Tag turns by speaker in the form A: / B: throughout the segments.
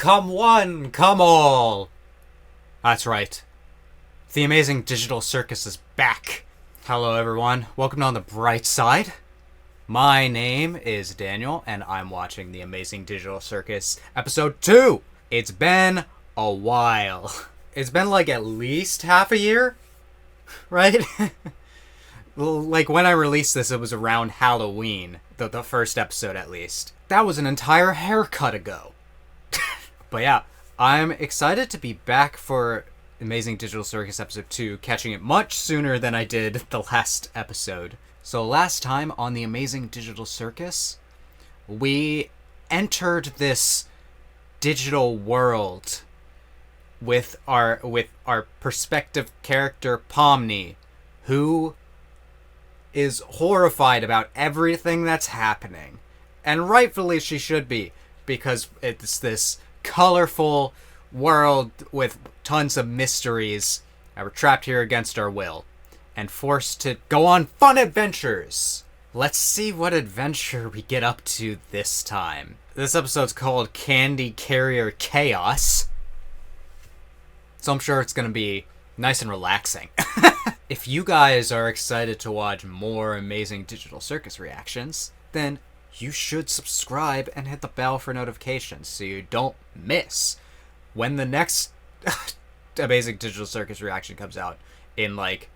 A: Come one, come all. That's right. The Amazing Digital Circus is back. Hello everyone, welcome to On the Bright Side. My name is Daniel, and I'm watching The Amazing Digital Circus Episode 2. It's been a while. It's been like at least half a year, right? Like when I released this, it was around Halloween, the first episode at least. That was an entire haircut ago. But yeah, I'm excited to be back for Amazing Digital Circus Episode 2, catching it much sooner than I did the last episode. So last time on the Amazing Digital Circus, we entered this digital world with our perspective character Pomni, who is horrified about everything that's happening. And rightfully she should be, because it's this colorful world with tons of mysteries, and we're trapped here against our will and forced to go on fun adventures. Let's see what adventure we get up to this time. This episode's called Candy Carrier Chaos, so I'm sure it's gonna be nice and relaxing. If you guys are excited to watch more Amazing Digital Circus reactions, then you should subscribe and hit the bell for notifications so you don't miss when the next Amazing Digital Circus reaction comes out in like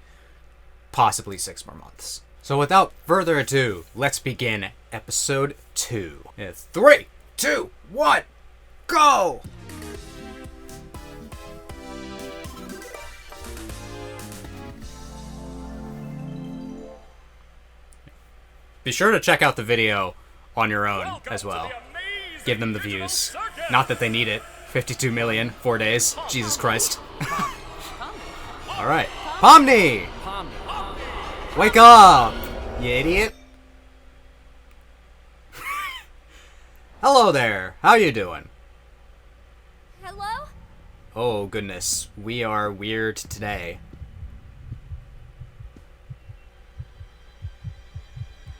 A: possibly 6 more months. So without further ado, let's begin episode 2. It's 3, 2, 1, go! Be sure to check out the video on your own as well. Give them the views. Not that they need it. 52 million, 4 days. Jesus Christ. Alright. Pomni! Wake up! You idiot. Hello there. How you doing?
B: Hello?
A: Oh goodness. We are weird today.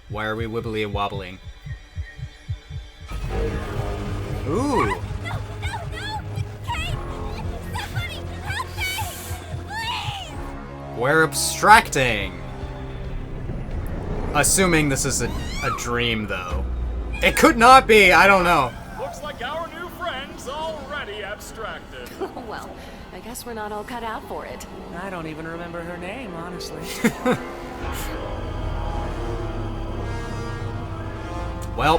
A: Why are we wibbly and wobbling? Ooh!
B: No! Caine! Somebody help me! Please!
A: We're abstracting! Assuming this is a dream, though. It could not be, I don't know.
C: Looks like our new friend's already abstracted.
D: Well, I guess we're not all cut out for it.
E: I don't even remember her name, honestly.
A: Well,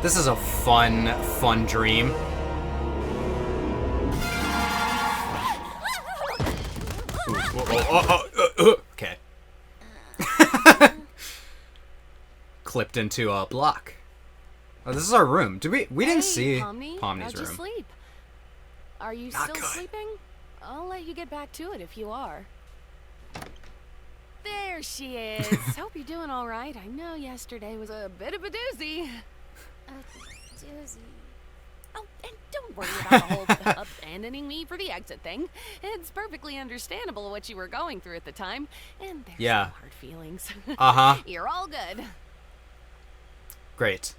A: this is a fun dream. Okay. Clipped into a block. Oh, this is our room. We didn't see
D: Pomni,
A: Pomni's
D: how'd you
A: room.
D: sleep? Are you
A: Not
D: still
A: good.
D: sleeping? I'll let you get back to it if you are. There she is. Hope you're doing all right. I know yesterday was a bit of a doozy.
B: Doozy.
D: Oh, and don't worry about the whole abandoning me for the exit thing. It's perfectly understandable what you were going through at the time, and there's
A: Yeah.
D: no hard feelings.
A: Uh-huh.
D: You're all good.
A: Great.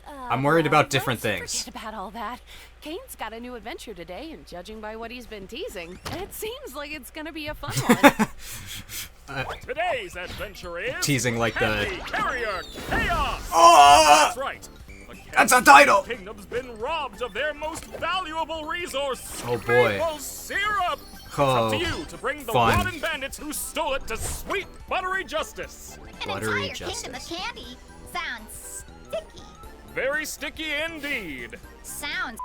A: I'm worried about different
D: let's
A: things.
D: Forget about all that. Caine's got a new adventure today, and judging by what he's been teasing, it seems like it's gonna be a fun one.
C: Today's adventure is
A: Teasing like the...
C: Candy Carrier Chaos.
A: Oh!
C: That's right.
A: That's a title!
C: The kingdom's been robbed of their most valuable resource.
A: Oh, boy.
C: Maple syrup.
A: Oh,
C: It's up to you to bring the
A: fun.
C: rotten bandits who stole it to sweet buttery justice.
B: An
A: Buttery
B: entire kingdom of
A: justice.
B: candy sounds sticky.
C: Very sticky indeed.
B: Sounds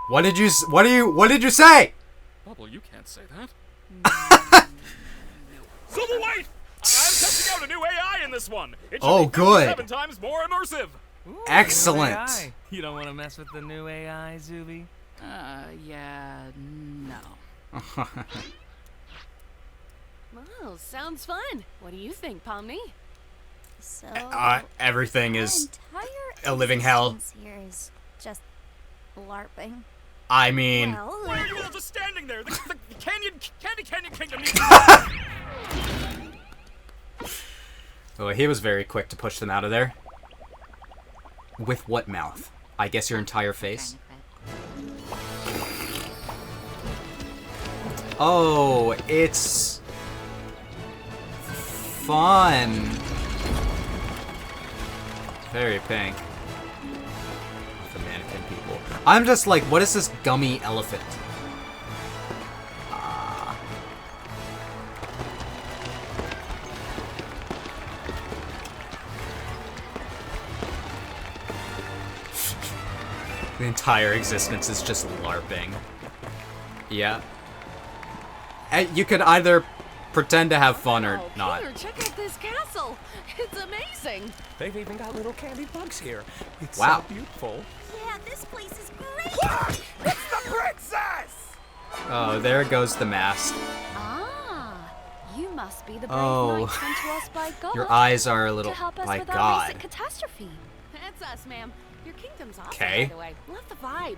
A: What did you say?
C: Bubble, you can't say that. So wait! I'm testing out a new AI in this one. It should
A: Oh,
C: be
A: good.
C: 7 times more immersive.
E: Ooh,
A: Excellent.
E: new AI. You don't want to mess with the new AI, Zuby?
D: Yeah, no. Well, sounds fun. What do you think, Pomni?
B: so.
A: Everything is
B: entire
A: a living hell.
B: existence here is just LARPing.
A: I mean,
B: Well,
C: Why are you all just standing there? The Candy Kingdom needs
A: Oh, he was very quick to push them out of there. With what mouth? I guess your entire face? Oh, it's... fun. Very pink. The mannequin people. I'm just like, what is this gummy elephant? The entire existence is just LARPing. Yeah. You could either pretend to have fun or not.
D: Peter, check out this castle. It's amazing.
E: They've even got little candy bugs here. It's
A: Wow.
E: so beautiful.
B: Yeah, this place is great.
C: It's the princess!
A: Oh, there goes the mast.
B: Ah, you must be the brave
A: Oh.
B: knight sent to us by God.
A: Your eyes are a little...
B: to help us
A: My
B: with our
A: God.
B: recent catastrophe.
D: That's us, ma'am. Your kingdom's awesome,
A: 'Kay.
D: by the way. Love the vibe.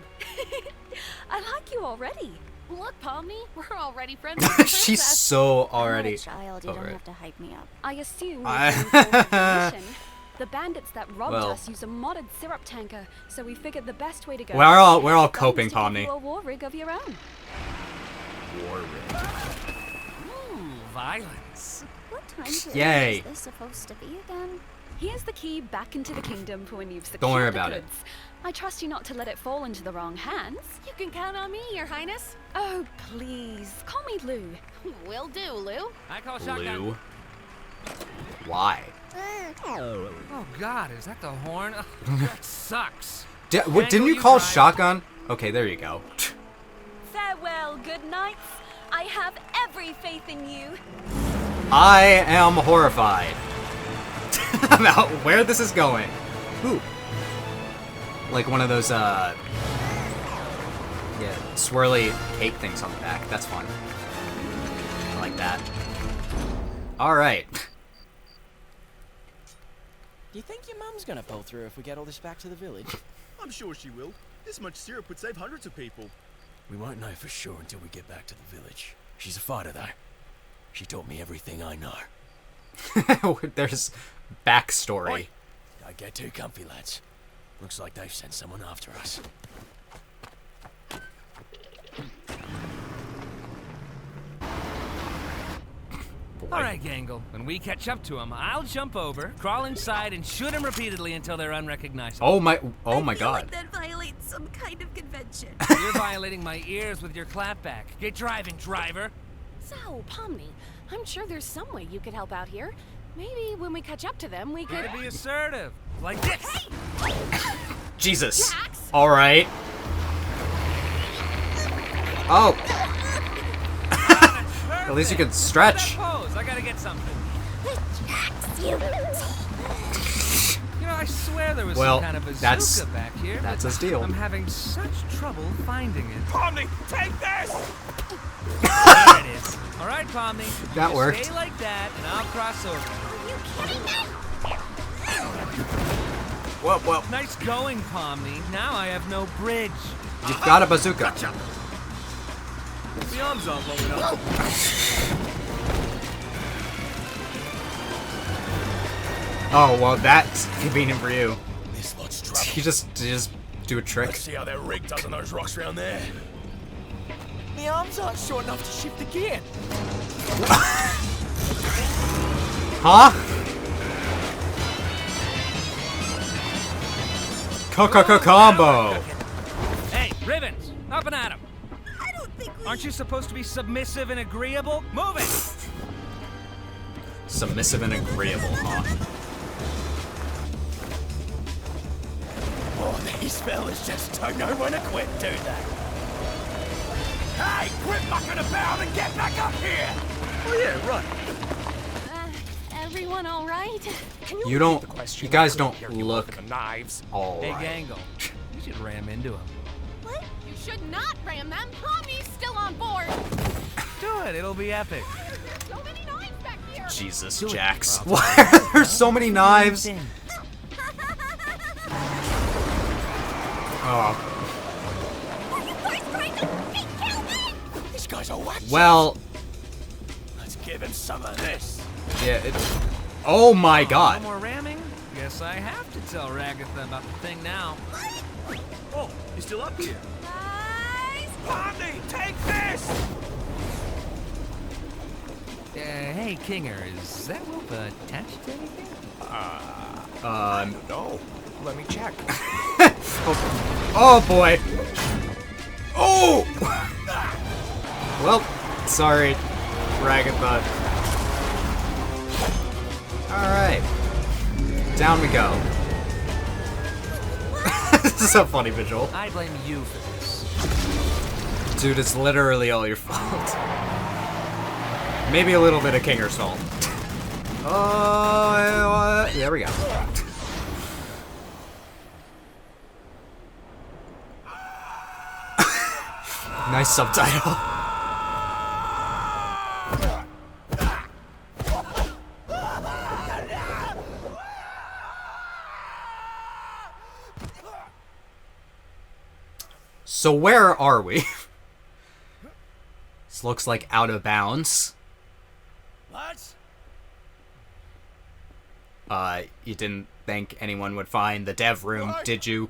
B: I like you already.
D: Look, Pomni, we're already friends with the
A: She's
D: princess.
A: so
B: I'm
A: already...
B: not a child. You
A: over
B: don't
A: it.
B: have to hype me up. I assume
A: I-
B: you're going for a mission. The bandits that robbed
A: Well.
B: us use a modded syrup tanker, so we figured the best way to go.
A: We're all
B: was
A: coping,
B: to give
A: Pomni.
B: you a war rig of your own.
E: Ooh, violence.
B: What time period
A: Yay.
B: is this supposed to be again?
F: Here's the key back into the kingdom for when you've secured
A: Don't worry
F: the
A: about it.
F: goods. I trust you not to let it fall into the wrong hands.
D: You can count on me, Your Highness.
F: Oh, please. Call me Lou.
D: Will do, Lou.
E: I call shotgun.
A: Lou. Why?
E: Oh God, is that the horn? Oh, that sucks.
A: Didn't you
E: you
A: call
E: try it.
A: shotgun? Okay, there you go.
F: Farewell, good knights. I have every faith in you.
A: I am horrified about where this is going. Ooh. Like one of those, yeah, swirly cape things on the back. That's fun. I like that. Alright.
G: Do you think your mum's gonna pull through if we get all this back to the village?
H: I'm sure she will. This much syrup would save hundreds of people.
G: We won't know for sure until we get back to the village. She's a fighter, though. She taught me everything I know.
A: There's backstory.
G: Oi! Don't get too comfy, lads. Looks like they've sent someone after us.
E: All right, Gangle. When we catch up to him, I'll jump over, crawl inside, and shoot him repeatedly until they're unrecognizable.
A: Oh my god.
B: that violates some kind of convention.
E: You're violating my ears with your clapback. Get driving, driver.
D: So, Pomni, I'm sure there's some way you could help out here. Maybe when we catch up to them, we could...
E: Gotta be assertive. Like this.
A: Jesus.
D: Jax!
A: Alright. Oh. At least you could stretch.
E: That pose. I gotta get something. You know, I swear there was
A: Well,
E: some kind of bazooka
A: that's-
E: back here.
A: that's
E: but
A: his deal.
E: I'm having such trouble finding it.
C: Pomni, take this!
E: There it is. All right, Pomni.
A: That
E: You
A: worked.
E: Stay like that, and I'll cross over.
A: Whoa.
E: Nice going, Pomni. Now I have no bridge.
A: You've got a bazooka.
H: The arms aren't long enough.
A: Oh, well, that's convenient for you.
G: This lot's trouble.
A: You just do a trick.
G: Let's see how that rig does on those rocks round there. The arms aren't short enough to shift the gear.
A: Huh? Combo.
E: Hey, Ribbons, up and at 'em.
B: I don't think we...
E: Aren't you supposed to be submissive and agreeable? Move it!
A: Submissive and agreeable, huh?
G: Oh, these fellas just don't know when to quit, do they?
C: Hey, quit mucking about and get back up here!
H: Oh yeah, right.
D: Everyone all right?
A: You don't. You guys don't
C: Here, you
A: look
C: with the knives.
A: all
E: Hey,
A: right.
E: Gangle, you should ram into him.
D: What? You should not ram them. Pomni's still on board.
E: Do it, it'll be epic.
D: There's so many knives back here.
A: Jesus, Jax. Why are there so many knives? Oh.
G: These guys are whack.
A: Well,
G: Let's give him some of this.
A: yeah. Oh my god.
E: No more ramming? Guess I have to tell Ragatha about the thing now.
H: Oh, he's still up here.
F: Guys!
E: Pomni, take this! Hey, Kinger, is that rope attached to anything?
I: No. Let me check.
A: Oh boy. Oh! Well, sorry, Ragatha. Alright. Down we go. This is a funny visual.
E: I blame you for this.
A: Dude, it's literally all your fault. Maybe a little bit of Kinger's fault. There we go. Nice subtitle. So where are we? This looks like out of bounds.
G: What?
A: You didn't think anyone would find the dev room, did you,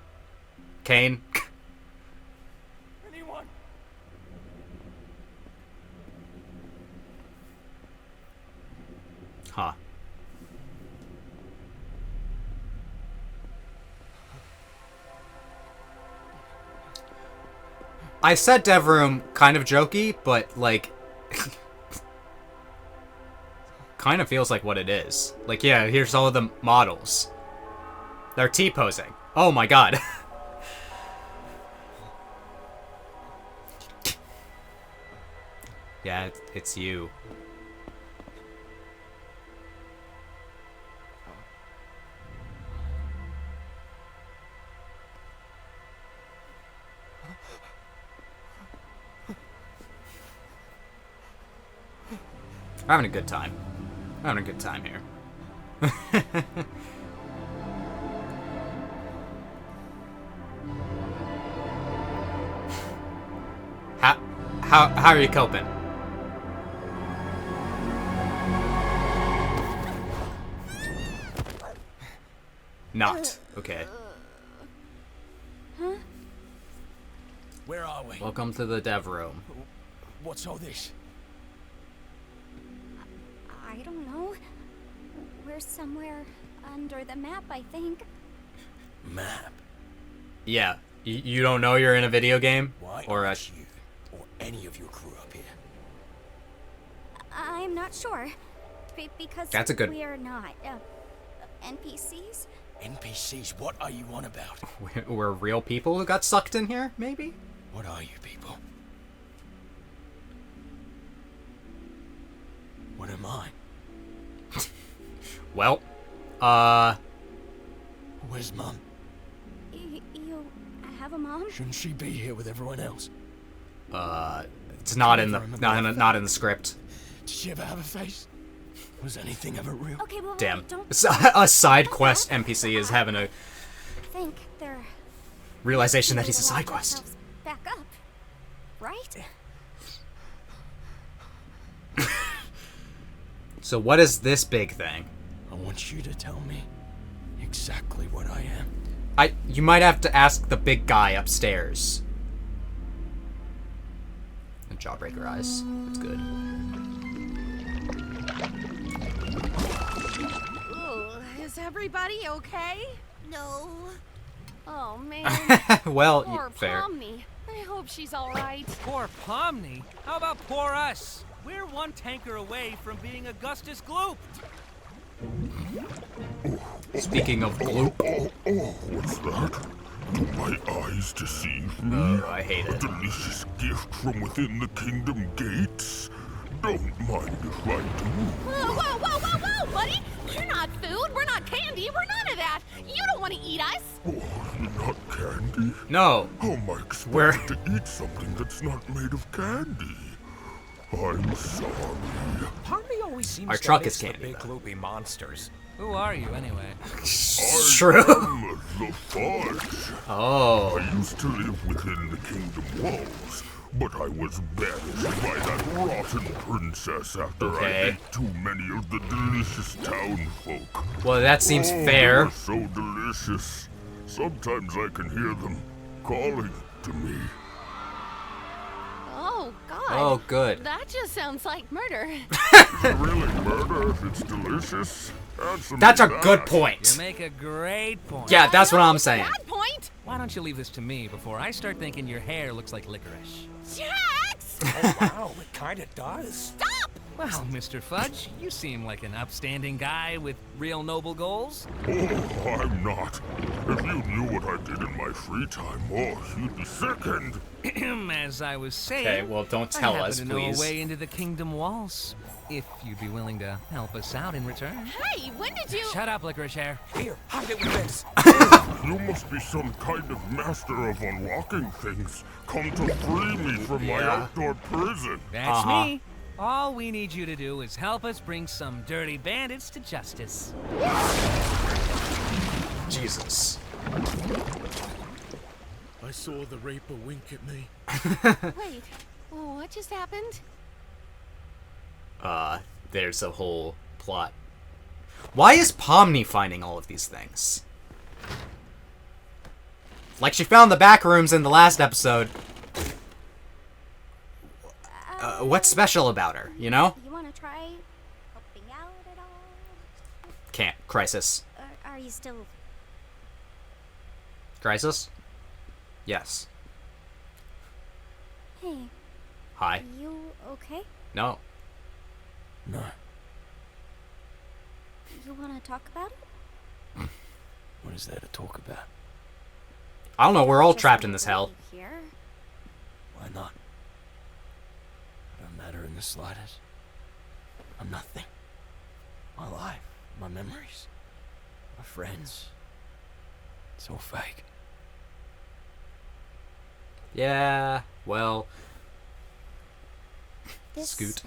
A: Caine?
G: Anyone?
A: Huh. I said dev room kind of jokey, but like kind of feels like what it is. Like, yeah, here's all of the models. They're T-posing. Oh my god. Yeah, it's you. I'm having a good time. I'm having a good time here. How are you coping? Not. Okay.
F: Huh?
G: Where are we?
A: Welcome to the dev room.
G: What's all this?
B: I don't know. We're somewhere under the map, I think.
G: Map?
A: Yeah. You don't know you're in a video game?
G: Why
A: Or
G: aren't you or any of your crew up here?
B: I'm not sure. Because
A: That's a good-
B: we're not NPCs.
G: NPCs, what are you on about?
A: We're real people who got sucked in here, maybe?
G: What are you people? What am I?
A: Well,
G: Where's Mum?
B: You have a mom?
G: Shouldn't she be here with everyone else?
A: it's not in the not in the script.
G: Did she ever have a face? Was anything ever real?
B: Okay, well,
A: Damn.
B: don't
A: A side quest NPC is having a
B: think they're
A: realization that he's a
B: able to
A: side
B: lock
A: quest.
B: themselves back up, right?
A: So what is this big thing?
G: I want you to tell me exactly what I am.
A: You might have to ask the big guy upstairs. And Jawbreaker eyes. That's good.
D: Ooh, is everybody okay?
B: No.
D: Oh man.
A: Well,
D: Poor
A: fair.
D: Pomni. I hope she's all right.
E: Poor Pomni? How about poor us? We're one tanker away from being Augustus glooped.
A: Speaking of gloop.
J: What's that? Do my eyes deceive me?
A: I hate
J: A
A: it.
J: delicious gift from within the kingdom gates? Don't mind if I do.
D: Whoa, buddy! You're not food. We're not candy. We're none of that. You don't want to eat us.
J: Oh, not candy?
A: No.
J: How am I expected
A: We're-
J: to eat something that's not made of candy? I'm sorry.
I: Pomni always seems
A: Our
I: to
A: truck
I: miss
A: is
I: the
A: candy,
I: big
A: though.
I: loopy monsters.
E: Who are you, anyway?
A: True.
J: I'm the fudge.
A: Oh.
J: I used to live within the kingdom walls, but I was banished by that rotten princess after I ate too many of the delicious townfolk.
A: Well, that seems
J: They
A: fair.
J: were so delicious. Sometimes I can hear them calling to me.
D: Oh, God.
A: Oh, good.
D: That just sounds like murder.
J: Is it really murder if it's delicious? Answer me
A: That's a
J: that.
A: good point.
E: You make a great point.
A: Yeah, that's what I'm saying.
D: Bad point.
E: Why don't you leave this to me before I start thinking your hair looks like licorice?
D: Jax!
I: Oh, wow, it kinda does.
D: Stop!
E: Well, Mr. Fudge, you seem like an upstanding guy with real noble goals.
J: Oh, I'm not. If you knew what I did in my free time, you'd be sickened.
E: As I was saying,
A: Okay, well, don't tell
E: I happen
A: us,
E: to know a
A: please.
E: way into the kingdom walls. If you'd be willing to help us out in return.
D: Hey, when did you...
E: Shut up, licorice hair.
I: Here, hide it with this.
J: You must be some kind of master of unlocking things. Come to free me from my outdoor prison.
E: That's me. All we need you to do is help us bring some dirty bandits to justice.
A: Jesus.
H: I saw the Reaper wink at me.
D: Wait, what just happened?
A: There's a whole plot. Why is Pomni finding all of these things? Like she found the back rooms in the last episode. What's special about her, you know?
B: You want to try helping out at all?
A: Can't. Crisis.
B: Or are you still...
A: Crisis? Yes.
B: Hey,
A: Hi.
B: you okay?
A: No.
G: No.
B: You want to talk about it?
G: What is there to talk about?
A: I don't know, we're all
B: Just
A: trapped in this hell.
B: leave Here.
G: Why not? I don't matter in the slightest. I'm nothing. My life, my memories, my friends. It's all fake.
A: Yeah, well,
B: This
A: Scoot.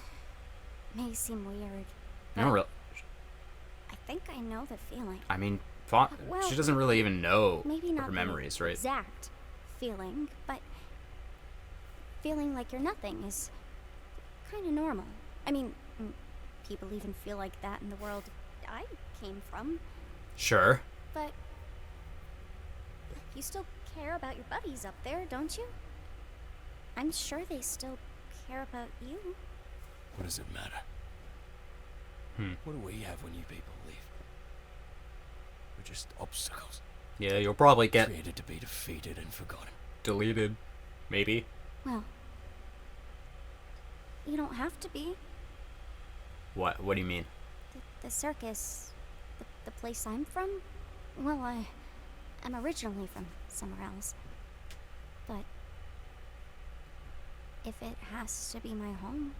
B: may seem weird.
A: I don't really.
B: I think I know the feeling.
A: I mean,
B: Well,
A: she doesn't really even know
B: Maybe
A: of
B: not
A: her
B: the
A: memories, right?
B: exact feeling, but feeling like you're nothing is kind of normal. I mean, people even feel like that in the world I came from,
A: Sure.
B: but you still care about your buddies up there, don't you? I'm sure they still care about you.
G: What does it matter? What do we have when you people leave? We're just obstacles.
A: Yeah, you'll probably get
G: Created to be defeated and forgotten.
A: deleted. Maybe.
B: Well, you don't have to be.
A: What? What do you mean?
B: The circus, the place I'm from, well, I'm originally from somewhere else. But if it has to be my home,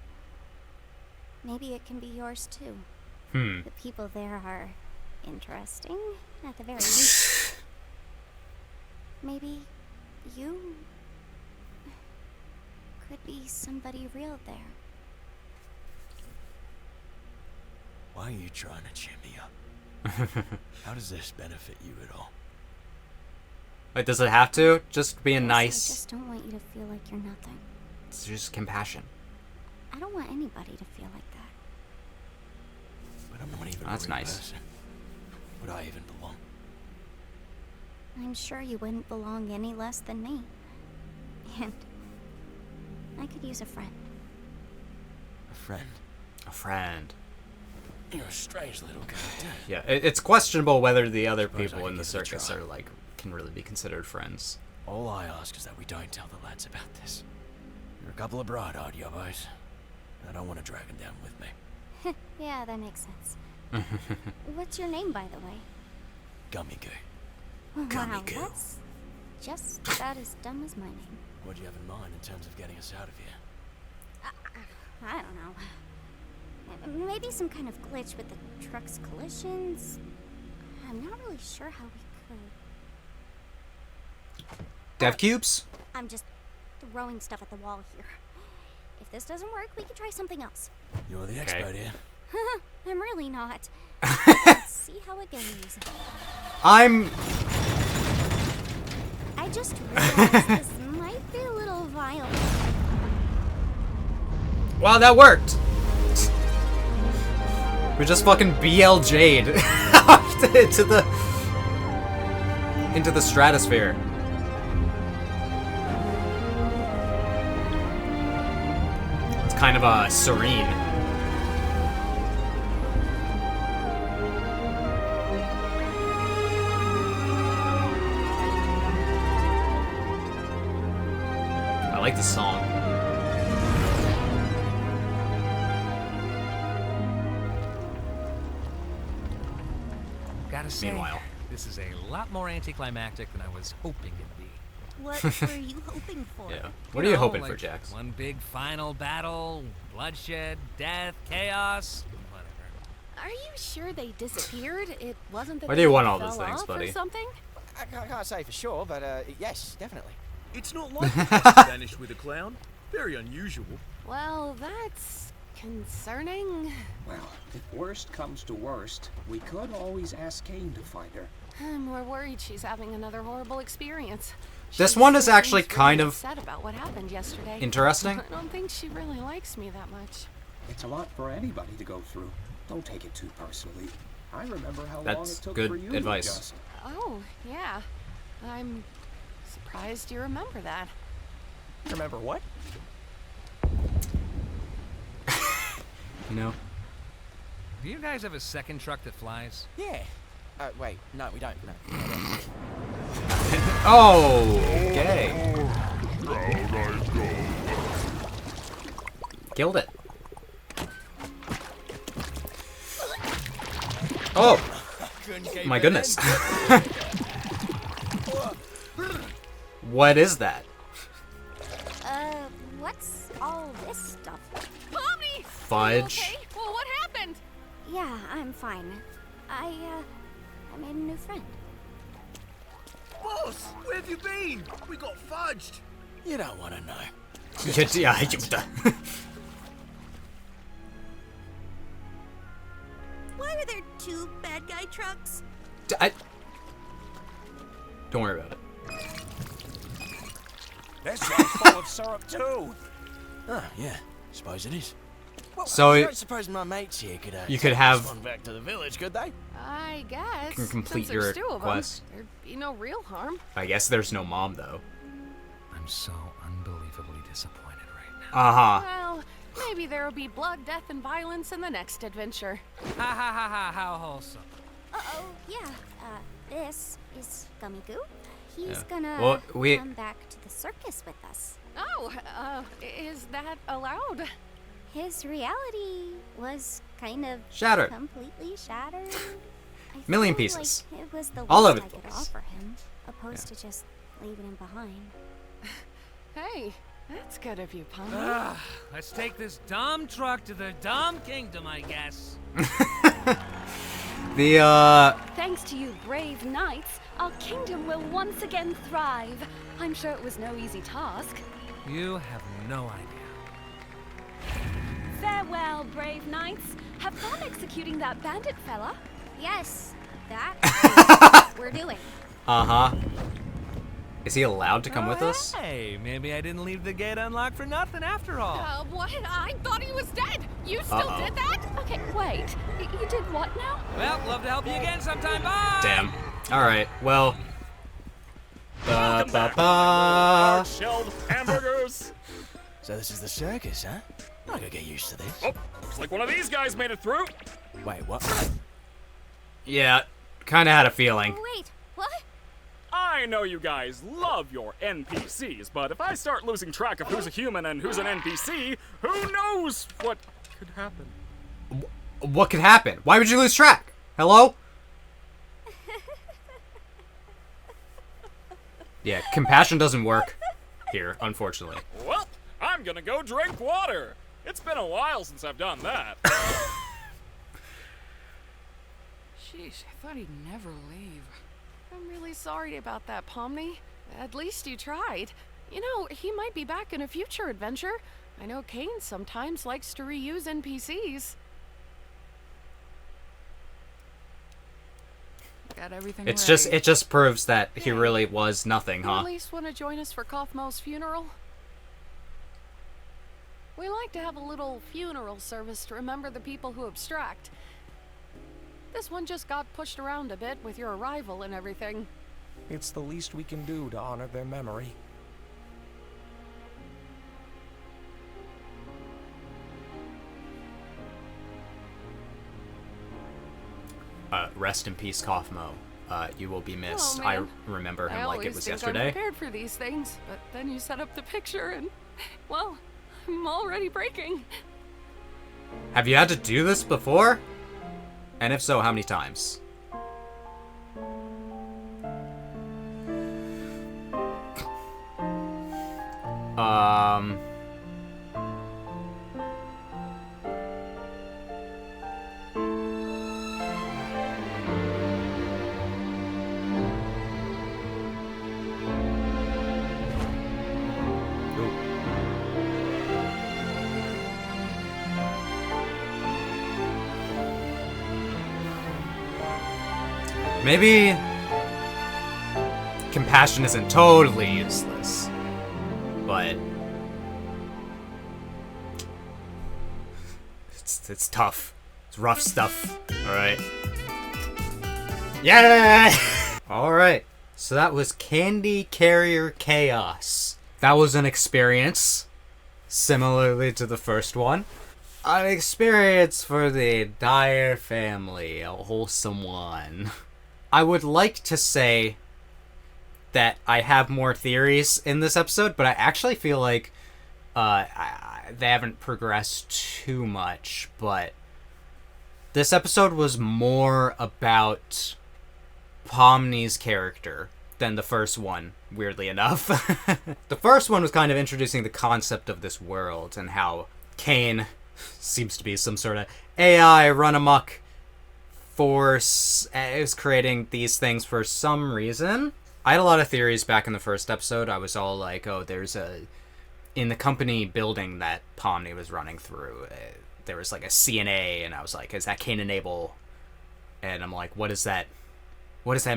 B: maybe it can be yours too. The people there are interesting, at the very least. Maybe you could be somebody real there.
G: Why are you trying to cheer me up? How does this benefit you at all?
A: Like, does it have to? Just being
B: Yes,
A: nice.
B: I just don't want you to feel like you're nothing.
A: It's just compassion.
B: I don't want anybody to feel like that.
G: But I'm not even
A: That's
G: a real
A: nice.
G: person. Would I even belong?
B: I'm sure you wouldn't belong any less than me. And I could use a friend.
G: A friend?
A: A friend.
G: You're a strange little character.
A: Yeah, it's questionable whether the other
G: Suppose I
A: people
G: could
A: in the
G: give it a
A: circus
G: try.
A: are like can really be considered friends.
G: All I ask is that we don't tell the lads about this. You're a couple of bright-eyed yobbos. I don't want to drag them down with me.
B: Yeah, that makes sense. What's your name, by the way?
G: Gummigoo.
B: Wow,
G: Gummigoo.
B: that's just about as dumb as my name.
G: What do you have in mind in terms of getting us out of here?
B: I don't know. Maybe some kind of glitch with the truck's collisions. I'm not really sure how we could.
A: Dev cubes?
B: I'm just throwing stuff at the wall here. If this doesn't work, we can try something else.
G: You're the expert here.
B: I'm really not. Let's see how it goes.
A: I'm.
B: I just realized this might be a little violent.
A: Wow, that worked! We just fucking BLJ'd into the stratosphere. It's kind of serene. I like the song.
E: Gotta say,
A: Meanwhile.
E: this is a lot more anticlimactic than I was hoping it'd be.
K: What were you hoping for?
A: Yeah. What are you hoping for, Jax?
E: One big final battle, bloodshed, death, chaos, whatever.
D: Are you sure they disappeared? It wasn't that
A: Why do
D: they
A: you want all
D: fell
A: those things,
D: off
A: buddy?
D: Or something?
G: I can't say for sure, but yes, definitely.
H: It's not like the cats vanished with a clown. Very unusual.
D: Well, that's concerning.
L: Well, if worst comes to worst, we could always ask Caine to find her.
D: I'm more worried she's having another horrible experience.
A: This
D: She
A: one is
D: seems
A: actually
D: really
A: kind of
D: upset about what happened yesterday.
A: interesting.
D: I don't think she really likes me that much.
L: It's a lot for anybody to go through. Don't take it too personally. I remember how long
A: That's
L: it took
A: good
L: for you
A: advice.
L: to adjust.
D: Oh, yeah. I'm surprised you remember that.
G: Remember what?
A: You know?
E: Do you guys have a second truck that flies?
G: Yeah. Wait, no, we don't. No.
A: Oh, okay.
J: Down I go.
A: Killed it. Oh, my goodness. What is that?
B: What's all this stuff?
D: Pomni!
A: Fudge.
D: Okay, well, what happened?
B: Yeah, I'm fine. I made a new friend.
H: Boss, where have you been? We got fudged.
G: You don't want to know.
K: Why are there two bad guy trucks?
A: Don't worry about it.
I: This one's full of syrup too.
G: Oh, yeah. Suppose it is. Well,
A: So
G: I don't suppose my mates here could
A: you
G: take
A: could have-
G: this one back to the village, could they?
D: I guess.
A: Can complete
D: since there's
A: your
D: two of
A: quest.
D: them, there'd be no real harm.
A: I guess there's no mom, though.
E: I'm so unbelievably disappointed right now.
A: Uh-huh.
D: Well, maybe there'll be blood, death, and violence in the next adventure.
E: Ha ha ha ha, how wholesome.
B: Uh-oh, yeah. This is Gummigoo. He's
A: Yeah.
B: gonna
A: Well, we-
B: come back to the circus with us.
D: Oh, is that allowed?
B: His reality was kind of
A: Shattered.
B: completely shattered. I
A: Million
B: feel
A: pieces.
B: Like it was the
A: All
B: worst
A: over
B: I
A: the
B: could
A: place.
B: offer him, opposed to just leaving him behind.
D: Hey, that's good of you, Pomni.
E: Ah, let's take this dumb truck to the dumb kingdom, I guess.
F: Thanks to you brave knights, our kingdom will once again thrive. I'm sure it was no easy task.
E: You have no idea.
F: Farewell, brave knights. Have fun executing that bandit fella.
B: Yes, that's what we're doing.
A: Uh-huh. Is he allowed to come with us?
E: Hey, maybe I didn't leave the gate unlocked for nothing after all.
D: What? I thought he was dead. You still did that?
F: Okay, wait. You did what now?
E: Well, love to help you again sometime. Bye!
A: Damn. Alright, well.
C: Welcome back, hard-shelled hamburgers.
G: So this is the circus, huh? I gotta get used to this.
C: Oh, looks like one of these guys made it through.
G: Wait, what?
A: Yeah, kinda had a feeling.
B: Oh, wait, what?
C: I know you guys love your NPCs, but if I start losing track of who's a human and who's an NPC, who knows what could happen?
A: What could happen? Why would you lose track? Hello? Yeah, compassion doesn't work here, unfortunately.
C: Well, I'm gonna go drink water. It's been a while since I've done that.
D: Jeez, I thought he'd never leave. I'm really sorry about that, Pomni. At least you tried. You know, he might be back in a future adventure. I know Caine sometimes likes to reuse NPCs. Got everything
A: It
D: ready.
A: just proves that he really was nothing,
D: You
A: huh?
D: at least want to join us for Kaufmo's funeral? We like to have a little funeral service to remember the people who abstract. This one just got pushed around a bit with your arrival and everything.
I: It's the least we can do to honor their memory.
A: Rest in peace, Kaufmo. You will be missed.
D: Oh,
A: I
D: man.
A: remember him
D: I
A: like it
D: always
A: was
D: think
A: yesterday.
D: I'm prepared for these things, but then you set up the picture and, well, I'm already breaking.
A: Have you had to do this before? And if so, how many times? Maybe compassion isn't totally useless, but it's tough. It's rough stuff. All right. Yeah. All right. So that was Candy Carrier Chaos. That was an experience, similarly to the first one. An experience for the Dyer family, a wholesome one. I would like to say that I have more theories in this episode, but I actually feel like they haven't progressed too much. But this episode was more about Pomni's character than the first one, weirdly enough. The first one was kind of introducing the concept of this world and how Caine seems to be some sort of AI run amok force is creating these things for some reason. I had a lot of theories back in the first episode. I was all like, oh, in the company building that Pomni was running through, there was like a CNA, and I was like, is that Caine Enable? And I'm like, what does that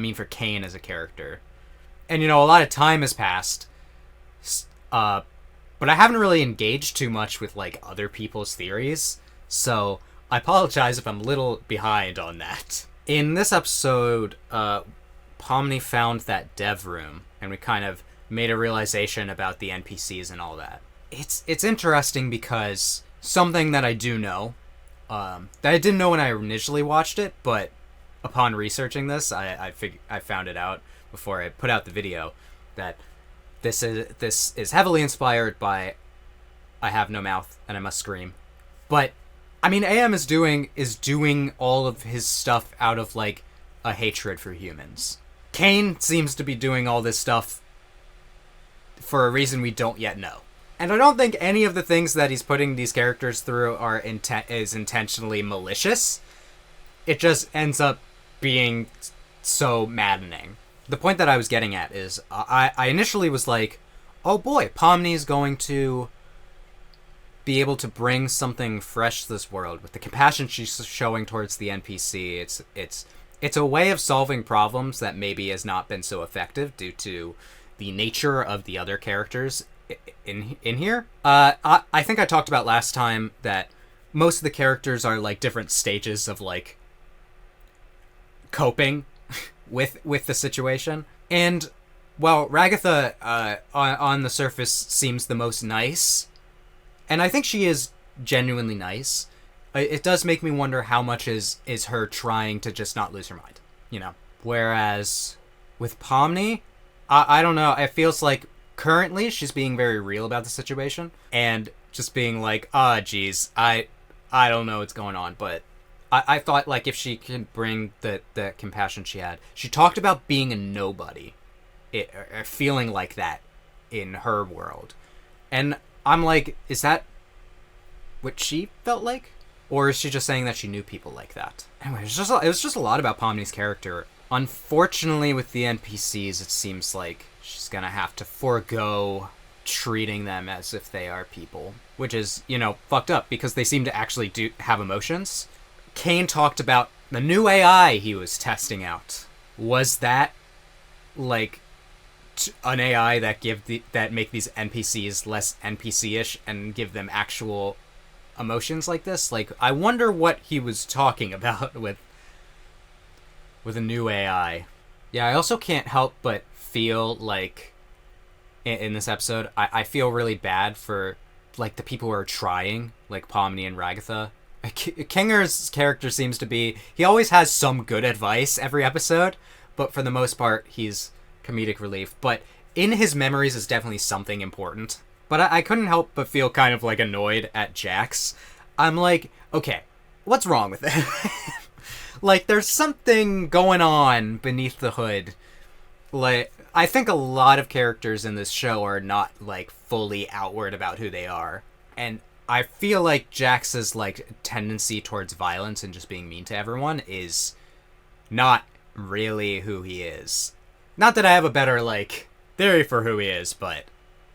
A: mean for Caine as a character? And a lot of time has passed, but I haven't really engaged too much with like other people's theories, so I apologize if I'm a little behind on that. In this episode, Pomni found that dev room, and we kind of made a realization about the NPCs and all that. It's interesting because something that I do know, that I didn't know when I initially watched it, but upon researching this, I found it out before I put out the video, that this is heavily inspired by I Have No Mouth and I Must Scream. But I mean, AM is doing all of his stuff out of like a hatred for humans. Caine seems to be doing all this stuff for a reason we don't yet know. And I don't think any of the things that he's putting these characters through is intentionally malicious. It just ends up being so maddening. The point that I was getting at is I initially was like, oh boy, Pomni's going to be able to bring something fresh to this world with the compassion she's showing towards the NPC. It's a way of solving problems that maybe has not been so effective due to the nature of the other characters in here. I think I talked about last time that most of the characters are like different stages of like coping with the situation. And while Ragatha on the surface seems the most nice, and I think she is genuinely nice, it does make me wonder how much is her trying to just not lose her mind, Whereas with Pomni, I don't know, it feels like currently she's being very real about the situation and just being like, geez, I don't know what's going on, but I thought like if she could bring the compassion she had. She talked about being a nobody, or feeling like that in her world. And I'm like, is that what she felt like? Or is she just saying that she knew people like that? Anyway, it was just a lot about Pomni's character. Unfortunately, with the NPCs, it seems like she's gonna have to forego treating them as if they are people. Which is, fucked up, because they seem to actually have emotions. Caine talked about the new AI he was testing out. Was that, like, an AI that make these NPCs less NPC-ish and give them actual emotions like this. Like, I wonder what he was talking about with a new AI. Yeah, I also can't help but feel like in this episode, I feel really bad for like the people who are trying, like Pomni and Ragatha. Kinger's character seems to be, he always has some good advice every episode, but for the most part, he's comedic relief. But in his memories is definitely something important. But I couldn't help but feel kind of like annoyed at Jax. I'm like, okay, what's wrong with it? Like, there's something going on beneath the hood. Like, I think a lot of characters in this show are not, like, fully outward about who they are. And I feel like Jax's, like, tendency towards violence and just being mean to everyone is not really who he is. Not that I have a better, like, theory for who he is, but,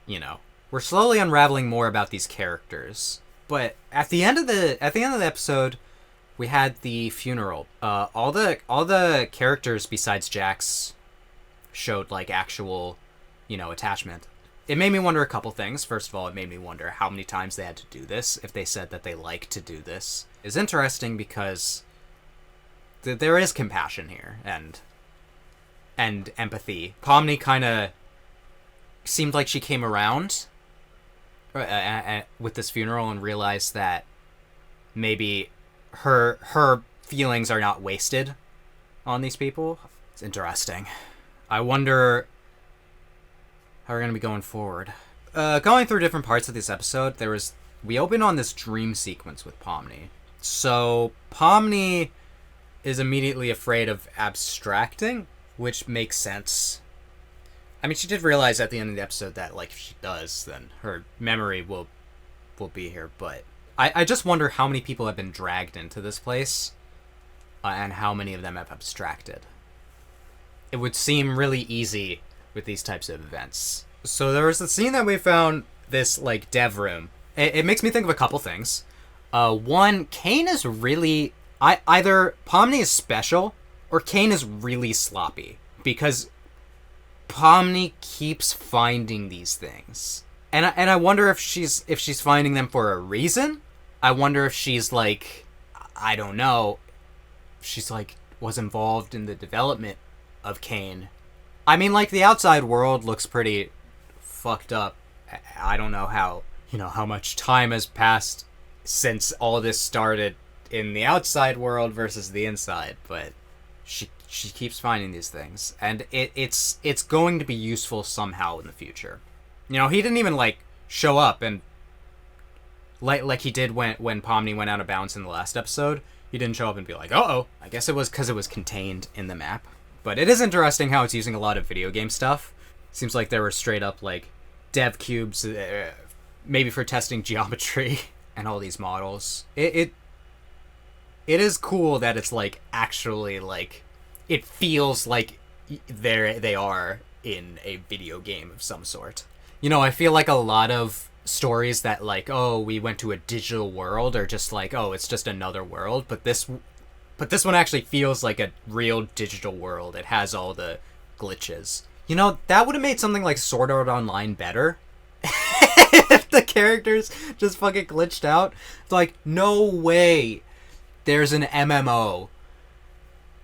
A: you know. We're slowly unraveling more about these characters. But at the end of the episode, we had the funeral. All the characters besides Jax showed, like, actual, you know, attachment. It made me wonder a couple things. First of all, it made me wonder how many times they had to do this, if they said that they like to do this. It's interesting because there is compassion here, and empathy. Pomni kind of seemed like she came around with this funeral and realized that maybe her feelings are not wasted on these people. It's interesting. I wonder how we're going to be going forward. Going through different parts of this episode, we open on this dream sequence with Pomni. So Pomni is immediately afraid of abstracting, which makes sense. I mean, she did realize at the end of the episode that, like, if she does, then her memory will be here, but I just wonder how many people have been dragged into this place, and how many of them have abstracted. It would seem really easy with these types of events. So there was the scene that we found, this, like, dev room. It makes me think of a couple things. One, Caine is really... either Pomni is special, or Caine is really sloppy. Because Pomni keeps finding these things. And I wonder if she's finding them for a reason. I wonder if she's, like... I don't know. She's, like, was involved in the development of Caine. I mean, like, the outside world looks pretty fucked up. I don't know how much time has passed since all this started in the outside world versus the inside, but she keeps finding these things, and it's going to be useful somehow in the future. You know, he didn't even, like, show up, and like he did when Pomni went out of bounds in the last episode. He didn't show up and be like, uh-oh. I guess it was because it was contained in the map. But it is interesting how it's using a lot of video game stuff. Seems like there were straight up, like, dev cubes, maybe for testing geometry and all these models. It is cool that it's, like, actually, like, it feels like they are in a video game of some sort. You know, I feel like a lot of stories that, like, oh, we went to a digital world are just like, oh, it's just another world, but this one actually feels like a real digital world. It has all the glitches. You know, that would have made something like Sword Art Online better. If the characters just fucking glitched out. It's like, no way there's an MMO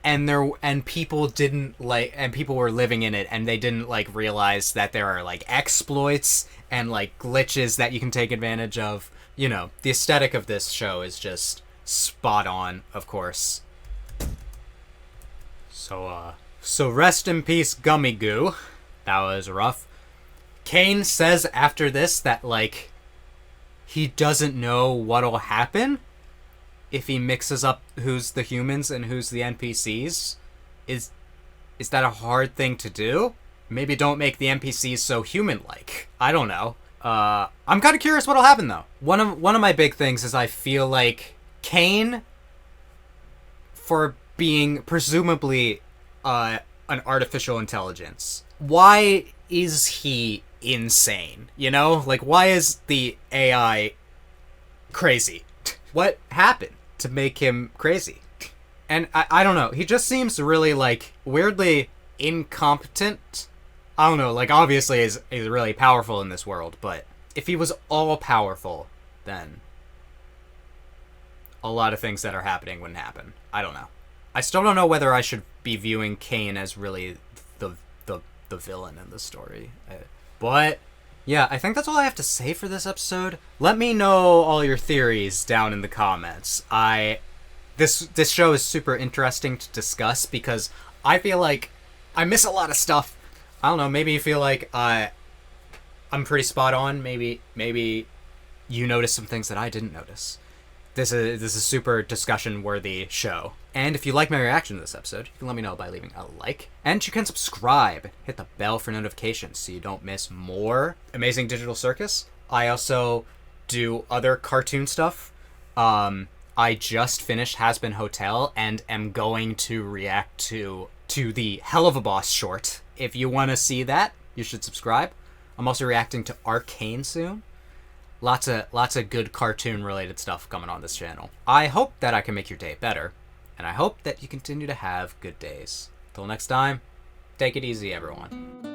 A: and people didn't, like, and people were living in it and they didn't, like, realize that there are, like, exploits and, like, glitches that you can take advantage of. You know, the aesthetic of this show is just spot on, of course. So rest in peace, Gummigoo. That was rough. Caine says after this that, like, he doesn't know what'll happen if he mixes up who's the humans and who's the NPCs. Is that a hard thing to do? Maybe don't make the NPCs so human-like. I don't know. I'm kind of curious what'll happen, though. One of my big things is I feel like Caine, for being presumably an artificial intelligence, why is he insane? You know? Like, why is the AI crazy? What happened to make him crazy? And I don't know. He just seems really, like, weirdly incompetent I don't know, like, obviously is really powerful in this world, but if he was all powerful, then a lot of things that are happening wouldn't happen. I don't know. I still don't know whether I should be viewing Caine as really the villain in the story. But yeah, I think that's all I have to say for this episode. Let me know all your theories down in the comments. This show is super interesting to discuss because I feel like I miss a lot of stuff. I don't know, maybe you feel like I'm pretty spot on. Maybe you notice some things that I didn't notice. This is a super discussion-worthy show. And if you like my reaction to this episode, you can let me know by leaving a like. And you can subscribe. Hit the bell for notifications so you don't miss more Amazing Digital Circus. I also do other cartoon stuff. I just finished Has Been Hotel and am going to react to the Hell of a Boss short. If you want to see that, you should subscribe. I'm also reacting to Arcane soon. Lots of good cartoon-related stuff coming on this channel. I hope that I can make your day better, and I hope that you continue to have good days. Till next time, take it easy, everyone.